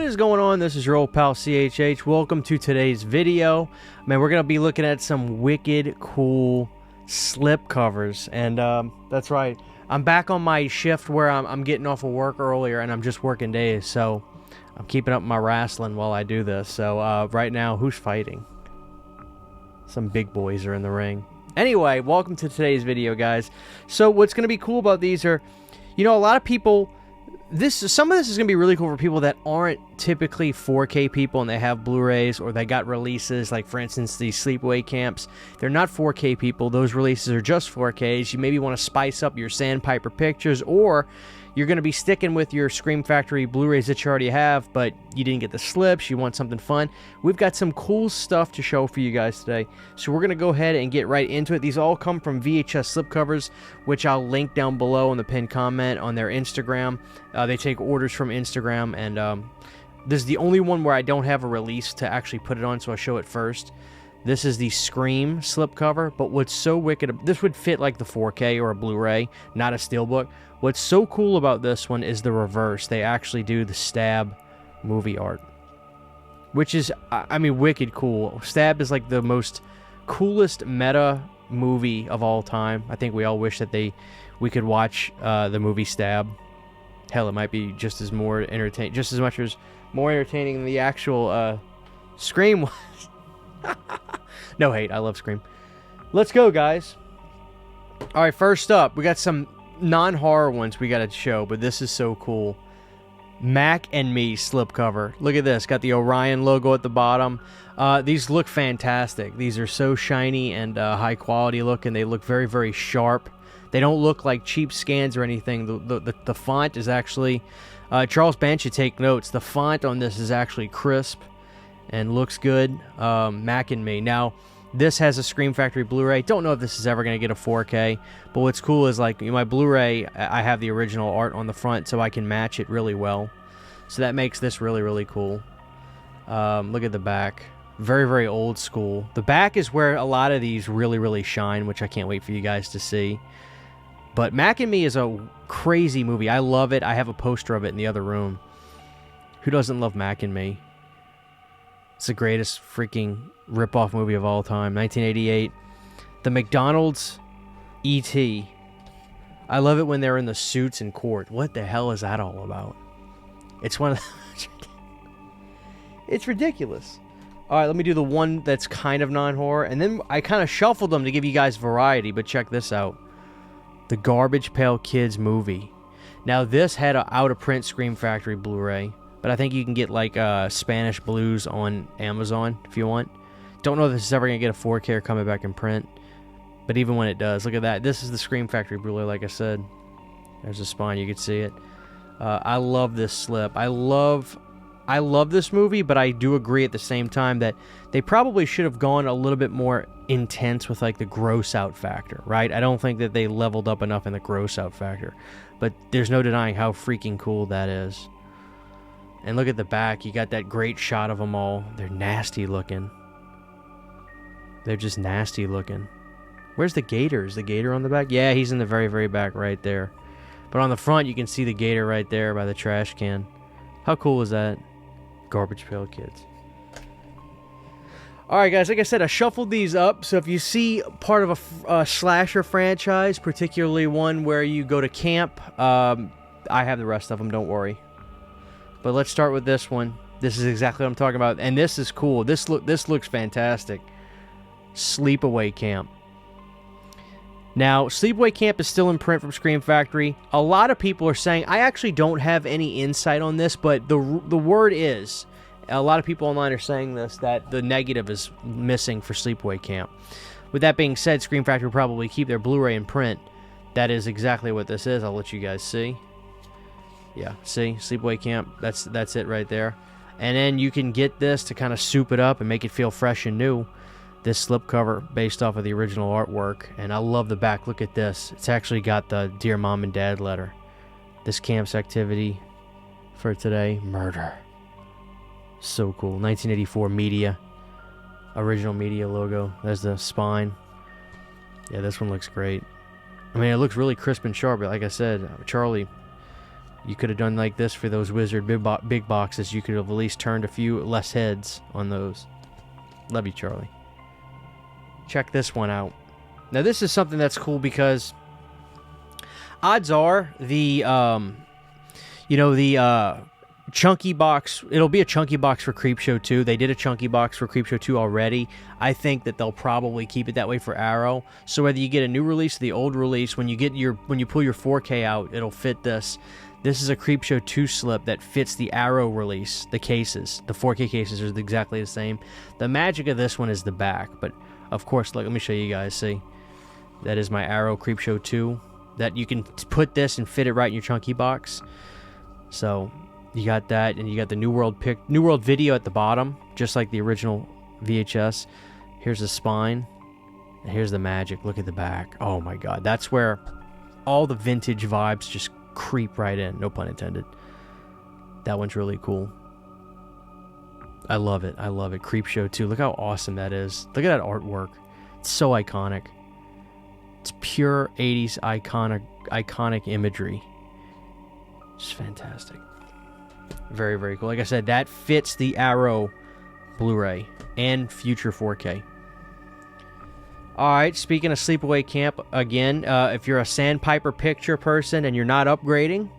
is going on? This is your old pal CHH. Welcome to today's video. Man, we're going to be looking at some wicked cool slip covers. And that's right. I'm back on my shift where I'm getting off of work earlier and I'm just working days. So I'm keeping up my wrestling while I do this. So right now, who's fighting? Some big boys are in the ring. Anyway, welcome to today's video, guys. So what's going to be cool about these are, you know, a lot of people... Some of this is going to be really cool for people that aren't typically 4K people and they have Blu-rays or they got releases, like for instance these Sleepaway Camps. They're not 4K people. Those releases are just 4Ks. You maybe want to spice up your Sandpiper pictures, or you're going to be sticking with your Scream Factory Blu-rays that you already have, but you didn't get the slips. You want something fun. We've got some cool stuff to show for you guys today. So we're going to go ahead and get right into it. These all come from VHS Slipcovers, which I'll link down below in the pinned comment on their Instagram. They take orders from Instagram, and this is the only one where I don't have a release to actually put it on, so I'll show it first. This is the Scream slipcover, but what's so wicked, this would fit like the 4K or a Blu-ray, not a Steelbook. What's so cool about this one is the reverse. They actually do the Stab movie art, which is, I mean, wicked cool. Stab is like the most coolest meta movie of all time. I think we all wish that we could watch the movie Stab. Hell, it might be just as more entertaining, just as much as more entertaining than the actual Scream was. No hate, I love Scream. Let's go, guys. All right, first up, we got some non-horror ones we got to show, but this is so cool. Mac and Me slipcover. Look at this. Got the Orion logo at the bottom. These look fantastic. These are so shiny and high quality looking. They look very, very sharp. They don't look like cheap scans or anything. The font is actually... Charles Band should take notes. The font on this is actually crisp and looks good. Mac and Me. Now, this has a Scream Factory Blu-ray. Don't know if this is ever going to get a 4K, but what's cool is, like, my Blu-ray, I have the original art on the front, so I can match it really well. So that makes this really, really cool. Look at the back. Very, very old school. The back is where a lot of these really, really shine, which I can't wait for you guys to see. But Mac and Me is a crazy movie. I love it. I have a poster of it in the other room. Who doesn't love Mac and Me? It's the greatest freaking rip-off movie of all time. 1988. The McDonald's E.T. I love it when they're in the suits in court. What the hell is that all about? It's one of the... It's ridiculous. All right, let me do the one that's kind of non-horror. And then I kind of shuffled them to give you guys variety, but check this out. The Garbage Pail Kids movie. Now, this had an out-of-print Scream Factory Blu-ray, but I think you can get, like, Spanish Blues on Amazon if you want. Don't know if this is ever going to get a 4K or coming back in print, but even when it does, look at that. This is the Scream Factory Blu-ray, like I said. There's the spine. You can see it. I love this slip. I love this movie, but I do agree at the same time that they probably should have gone a little bit more intense with, like, the gross out factor, right? I don't think that they leveled up enough in the gross out factor, but there's no denying how freaking cool that is. And look at the back. You got that great shot of them all. They're nasty looking. They're just nasty looking. Where's the gator? Is the gator on the back? Yeah, he's in the very, very back right there. But on the front, you can see the gator right there by the trash can. How cool is that? Garbage Pail Kids. Alright, guys, like I said, I shuffled these up, so if you see part of a slasher franchise, particularly one where you go to camp, I have the rest of them, don't worry. But let's start with this one. This is exactly what I'm talking about, and this is cool. This looks fantastic. Sleepaway Camp. Now, Sleepaway Camp is still in print from Scream Factory. A lot of people are saying, I actually don't have any insight on this, but the word is, a lot of people online are saying this, that the negative is missing for Sleepaway Camp. With that being said, Scream Factory will probably keep their Blu-ray in print. That is exactly what this is. I'll let you guys see. Yeah, see? Sleepaway Camp. That's it right there. And then you can get this to kind of soup it up and make it feel fresh and new. This slipcover based off of the original artwork. And I love the back. Look at this. It's actually got the Dear Mom and Dad letter. This camp's activity for today. Murder. So cool. 1984 media. Original media logo. There's the spine. Yeah, this one looks great. I mean, it looks really crisp and sharp. But like I said, Charlie, You could have done like this for those Wizard big boxes. You could have at least turned a few less heads on those. Love you, Charlie. Check this one out. Now, this is something that's cool because odds are the, chunky box, it'll be a chunky box for Creepshow 2. They did a chunky box for Creepshow 2 already. I think that they'll probably keep it that way for Arrow. So whether you get a new release or the old release, when you pull your 4K out, it'll fit this. This is a Creepshow 2 slip that fits the Arrow release, the cases. The 4K cases are exactly the same. The magic of this one is the back, but of course, let me show you guys, see? That is my Arrow Creepshow 2. That you can put this and fit it right in your chunky box. So you got that, and you got the New World video at the bottom, just like the original VHS. Here's the spine, and here's the magic. Look at the back. Oh my God, that's where all the vintage vibes just creep right in. No pun intended. That one's really cool. I love it. I love it. Creepshow 2. Look how awesome that is. Look at that artwork. It's so iconic. It's pure 80s iconic imagery. It's fantastic. Very, very cool. Like I said, that fits the Arrow Blu-ray and future 4K. Alright, speaking of Sleepaway Camp, again, if you're a Sandpiper picture person and you're not upgrading,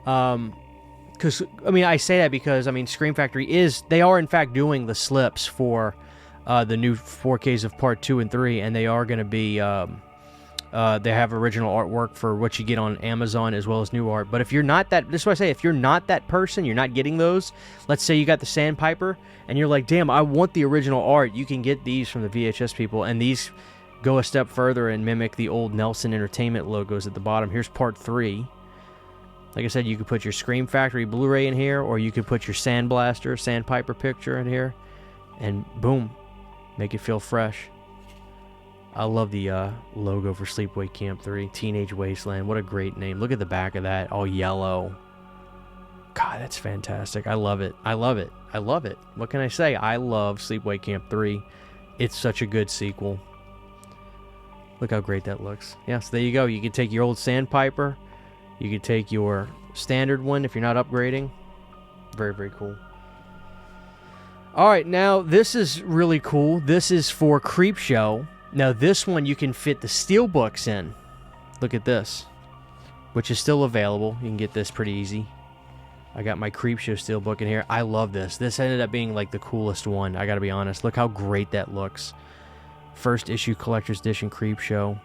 because, I mean, I say that because, I mean, Scream Factory they are in fact doing the slips for the new 4Ks of Part 2 and 3, and they are going to be, they have original artwork for what you get on Amazon as well as new art. But if you're not that, this is what I say, if you're not that person, you're not getting those, let's say you got the Sandpiper, and you're like, damn, I want the original art, you can get these from the VHS people, and these go a step further and mimic the old Nelson Entertainment logos at the bottom. Here's Part 3. Like I said, you could put your Scream Factory Blu-ray in here, or you could put your Sandpiper picture in here, and boom, make it feel fresh. I love the logo for Sleepaway Camp 3, Teenage Wasteland. What a great name. Look at the back of that, all yellow. God, that's fantastic. I love it. I love it. I love it. What can I say? I love Sleepaway Camp 3. It's such a good sequel. Look how great that looks. Yeah, so there you go. You can take your old Sandpiper. You can take your standard one if you're not upgrading. Very, very cool. Alright, now this is really cool. This is for Creepshow. Now this one you can fit the steelbooks in. Look at this. Which is still available. You can get this pretty easy. I got my Creepshow steelbook in here. I love this. This ended up being like the coolest one. I gotta be honest. Look how great that looks. First issue collector's edition Creepshow.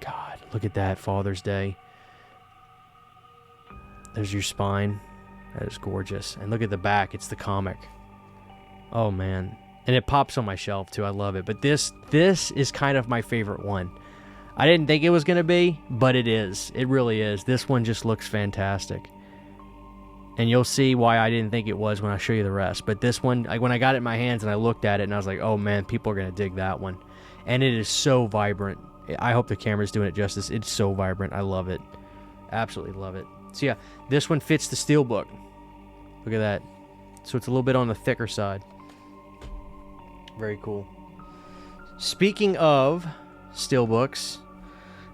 God, look at that. Father's Day. There's your spine. That is gorgeous. And look at the back. It's the comic. Oh, man. And it pops on my shelf, too. I love it. But this is kind of my favorite one. I didn't think it was going to be, but it is. It really is. This one just looks fantastic. And you'll see why I didn't think it was when I show you the rest. But this one, when I got it in my hands and I looked at it, and I was like, oh, man, people are going to dig that one. And it is so vibrant. I hope the camera's doing it justice. It's so vibrant. I love it. Absolutely love it. So, yeah, this one fits the steelbook. Look at that. So it's a little bit on the thicker side. Very cool. Speaking of steelbooks,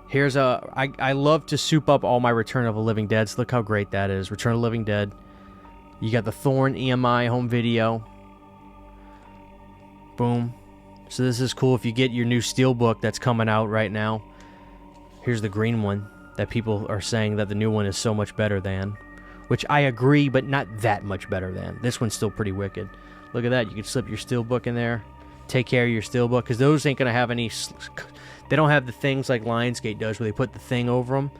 here's I love to soup up all my Return of the Living Deads. Look how great that is. Return of the Living Dead. You got the Thorn EMI home video. Boom. So this is cool if you get your new steelbook that's coming out right now. Here's the green one that people are saying that the new one is so much better than. Which I agree, but not that much better than. This one's still pretty wicked. Look at that. You can slip your steelbook in there. Take care of your steelbook, because those ain't going to have any... They don't have the things like Lionsgate does where they put the thing over them.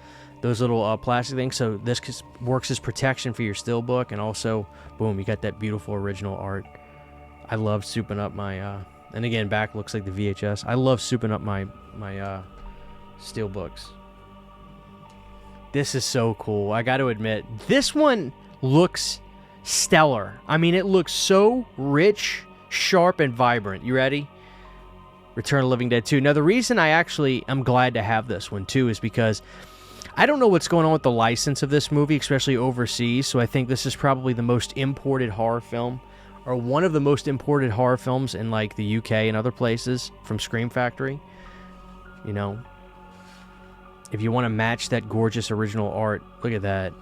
Those little plastic things. So this works as protection for your steelbook. And also, boom, you got that beautiful original art. I love souping up my... and again, back looks like the VHS. I love souping up my steelbooks. This is so cool. I got to admit, this one looks stellar. I mean, it looks so rich, sharp, and vibrant. You ready? Return of the Living Dead 2. Now, the reason I actually am glad to have this one, too, is because I don't know what's going on with the license of this movie, especially overseas, so I think this is probably the most imported horror film, or one of the most imported horror films in, like, the UK and other places from Scream Factory. You know, if you want to match that gorgeous original art, look at that.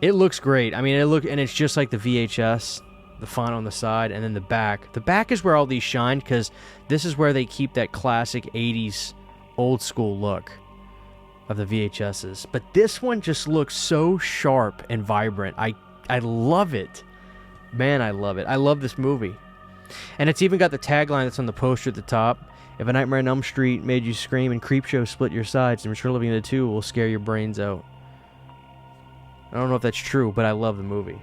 It looks great. I mean, and it's just like the VHS, the font on the side, and then the back. The back is where all these shine, because this is where they keep that classic 80s old school look of the VHSs. But this one just looks so sharp and vibrant. I love it. Man, I love it. I love this movie. And it's even got the tagline that's on the poster at the top. If a Nightmare on Elm Street made you scream and Creepshow split your sides, and Return of the Living Dead 2 will scare your brains out. I don't know if that's true, but I love the movie.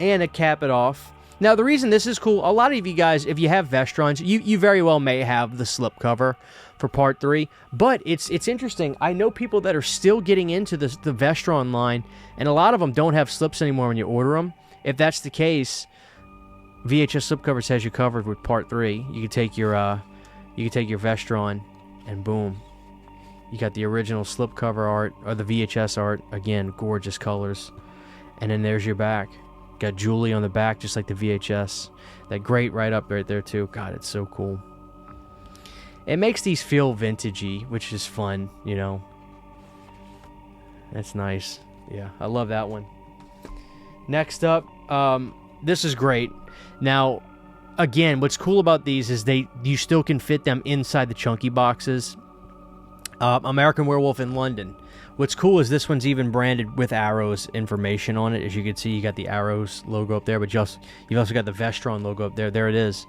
And to cap it off, now the reason this is cool, a lot of you guys, if you have Vestrons, you very well may have the slipcover for part 3, but it's interesting. I know people that are still getting into the Vestron line, and a lot of them don't have slips anymore when you order them. If that's the case, VHS Slipcovers has you covered with part 3. You can take your Vestron, and boom, you got the original slipcover art, or the VHS art. Again, gorgeous colors. And then there's your back. Got Julie on the back, just like the VHS. That great write-up right there, too. God, it's so cool. It makes these feel vintagey, which is fun, you know. That's nice. Yeah, I love that one. Next up, this is great. Now, again, what's cool about these is you still can fit them inside the chunky boxes. American Werewolf in London. What's cool is this one's even branded with Arrows information on it. As you can see, you got the Arrows logo up there, but you've also got the Vestron logo up there. There it is.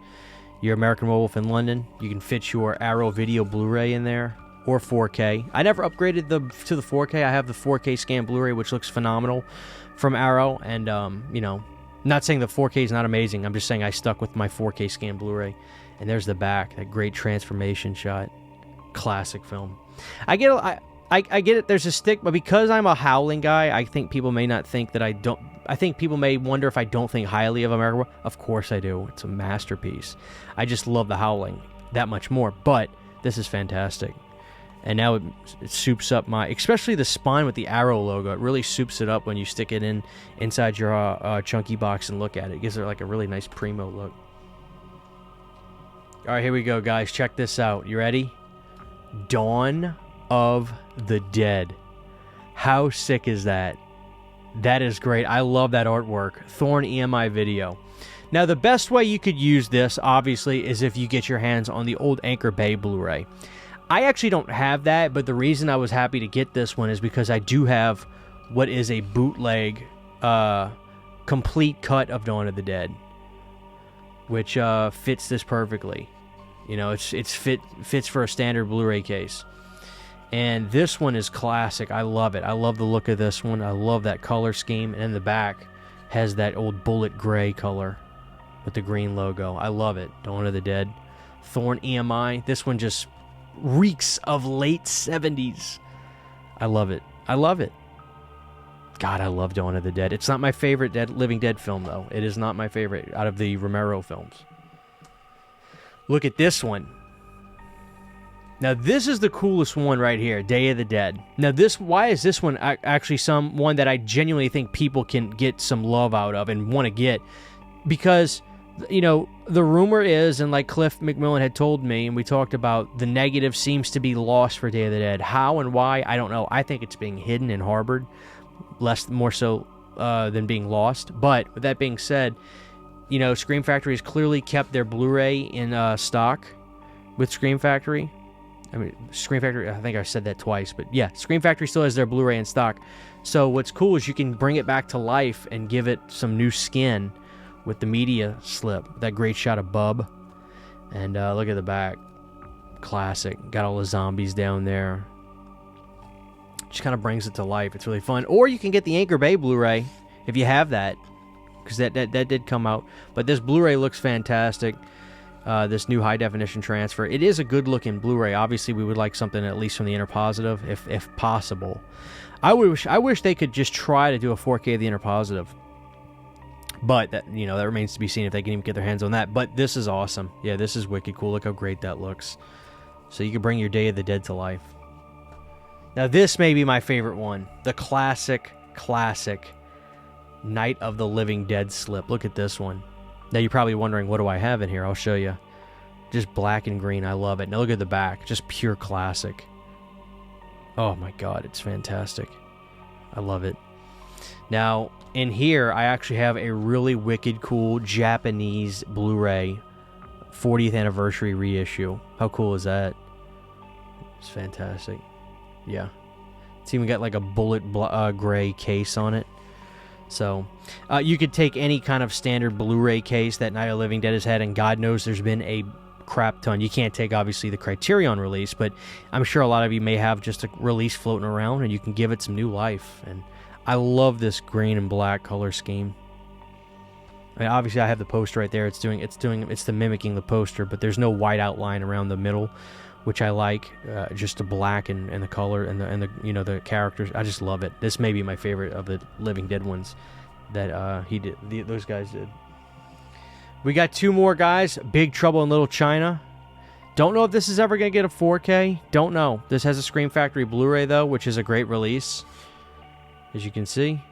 Your American Werewolf in London. You can fit your Arrow Video Blu-ray in there, or 4K. I never upgraded to the 4K. I have the 4K scan Blu-ray, which looks phenomenal from Arrow. And, you know, not saying the 4K is not amazing. I'm just saying I stuck with my 4K scan Blu-ray. And there's the back, that great transformation shot. Classic film. I get it, there's a stick, but because I'm a Howling guy, I think people may not think that I don't. I think people may wonder if I don't think highly of American. Of course I do. It's a masterpiece. I just love the Howling that much more. But this is fantastic. And now it soups up especially the spine with the Arrow logo. It really soups it up when you stick it inside your chunky box and look at it. It gives it like a really nice primo look. All right, here we go, guys. Check this out. You ready? Dawn of the Dead. How sick is that? That is great. I love that artwork. Thorn EMI video. Now, the best way you could use this, obviously, is if you get your hands on the old Anchor Bay Blu-ray. I actually don't have that, but the reason I was happy to get this one is because I do have what is a bootleg complete cut of Dawn of the Dead, which fits this perfectly. You know, fits for a standard Blu-ray case. And this one is classic. I love it. I love the look of this one. I love that color scheme. And in the back has that old bullet gray color with the green logo. I love it. Dawn of the Dead. Thorn EMI. This one just reeks of late 70s. I love it. I love it. God, I love Dawn of the Dead. It's not my favorite Living Dead film, though. It is not my favorite out of the Romero films. Look at this one. Now, this is the coolest one right here, Day of the Dead. Now, why is this one actually one that I genuinely think people can get some love out of and want to get? Because, you know, the rumor is, and like Cliff McMillan had told me, and we talked about, the negative seems to be lost for Day of the Dead. How and why, I don't know. I think it's being hidden and harbored, more so than being lost. But with that being said, you know, Scream Factory has clearly kept their Blu-ray in stock with Scream Factory. I mean, Scream Factory, I think I said that twice, but yeah, Scream Factory still has their Blu-ray in stock. So what's cool is you can bring it back to life and give it some new skin with the media slip. That great shot of Bub. And look at the back. Classic. Got all the zombies down there. Just kind of brings it to life. It's really fun. Or you can get the Anchor Bay Blu-ray if you have that, because that did come out. But this Blu-ray looks fantastic. This new high-definition transfer. It is a good-looking Blu-ray. Obviously, we would like something at least from the Interpositive, if possible. I wish they could just try to do a 4K of the Interpositive. But, that remains to be seen if they can even get their hands on that. But this is awesome. Yeah, this is wicked cool. Look how great that looks. So you can bring your Day of the Dead to life. Now, this may be my favorite one. The classic Night of the Living Dead slip. Look at this one. Now, you're probably wondering, what do I have in here? I'll show you. Just black and green. I love it. Now, look at the back. Just pure classic. Oh, my God. It's fantastic. I love it. Now, in here, I actually have a really wicked cool Japanese Blu-ray 40th anniversary reissue. How cool is that? It's fantastic. Yeah. It's even got like a bullet gray case on it. So, you could take any kind of standard Blu-ray case that Night of the Living Dead has had, and God knows there's been a crap ton. You can't take, obviously, the Criterion release, but I'm sure a lot of you may have just a release floating around, and you can give it some new life. And I love this green and black color scheme. I mean, obviously, I have the poster right there. It's mimicking the poster, but there's no white outline around the middle, which I like. Just the black and the color and the you know, the characters. I just love it. This may be my favorite of the Living Dead ones that he did. Those guys did. We got 2 more, guys. Big Trouble in Little China. Don't know if this is ever gonna get a 4K. Don't know. This has a Scream Factory Blu-ray though, which is a great release. As you can see,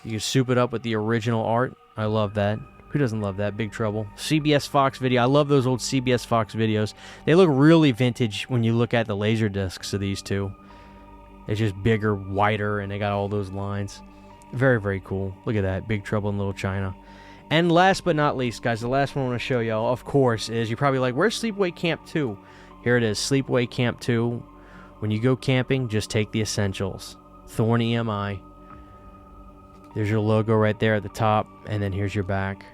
you can soup it up with the original art. I love that. Who doesn't love that? Big Trouble. CBS Fox video. I love those old CBS Fox videos. They look really vintage when you look at the laser discs of these two. It's just bigger, wider, and they got all those lines. Very, very cool. Look at that. Big Trouble in Little China. And last but not least, guys, the last one I want to show y'all, of course, is you're probably like, where's Sleepaway Camp 2? Here it is. Sleepaway Camp 2. When you go camping, just take the essentials. Thorn EMI. There's your logo right there at the top, and then here's your back.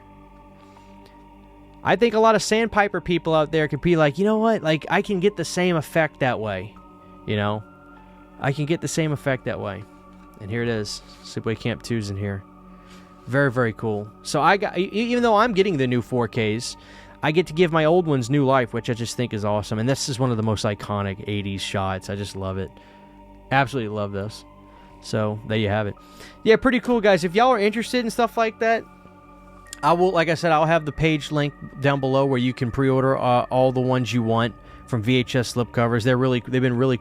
I think a lot of Sandpiper people out there could be like, you know what? Like, I can get the same effect that way. You know? I can get the same effect that way. And here it is. Sleepaway Camp 2's in here. Very, very cool. So I got, even though I'm getting the new 4Ks, I get to give my old ones new life, which I just think is awesome. And this is one of the most iconic 80s shots. I just love it. Absolutely love this. So, there you have it. Yeah, pretty cool, guys. If y'all are interested in stuff like that, I will, like I said, I'll have the page link down below where you can pre-order all the ones you want from VHS Slipcovers. They've been really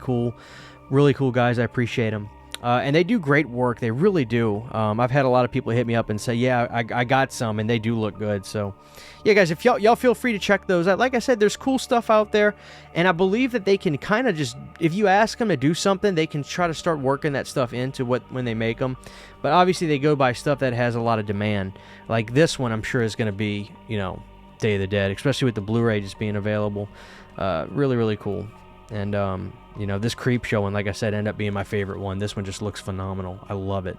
cool guys. I appreciate them. And they do great work. They really do. I've had a lot of people hit me up and say, yeah, I got some, and they do look good. So, yeah, guys, if y'all feel free to check those out. Like I said, there's cool stuff out there, and I believe that they can kind of just, if you ask them to do something, they can try to start working that stuff into when they make them. But obviously, they go by stuff that has a lot of demand. Like this one, I'm sure is going to be, you know, Day of the Dead, especially with the Blu-ray just being available. Really, really cool. And, you know, this Creep Show one, like I said, ended up being my favorite one. This one just looks phenomenal. I love it.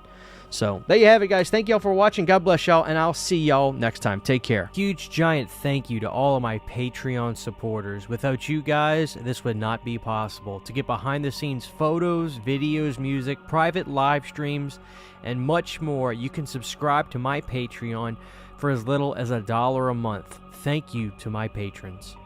So, there you have it, guys. Thank y'all for watching. God bless y'all, and I'll see y'all next time. Take care. Huge, giant thank you to all of my Patreon supporters. Without you guys, this would not be possible. To get behind-the-scenes photos, videos, music, private live streams, and much more, you can subscribe to my Patreon for as little as $1 a month. Thank you to my patrons.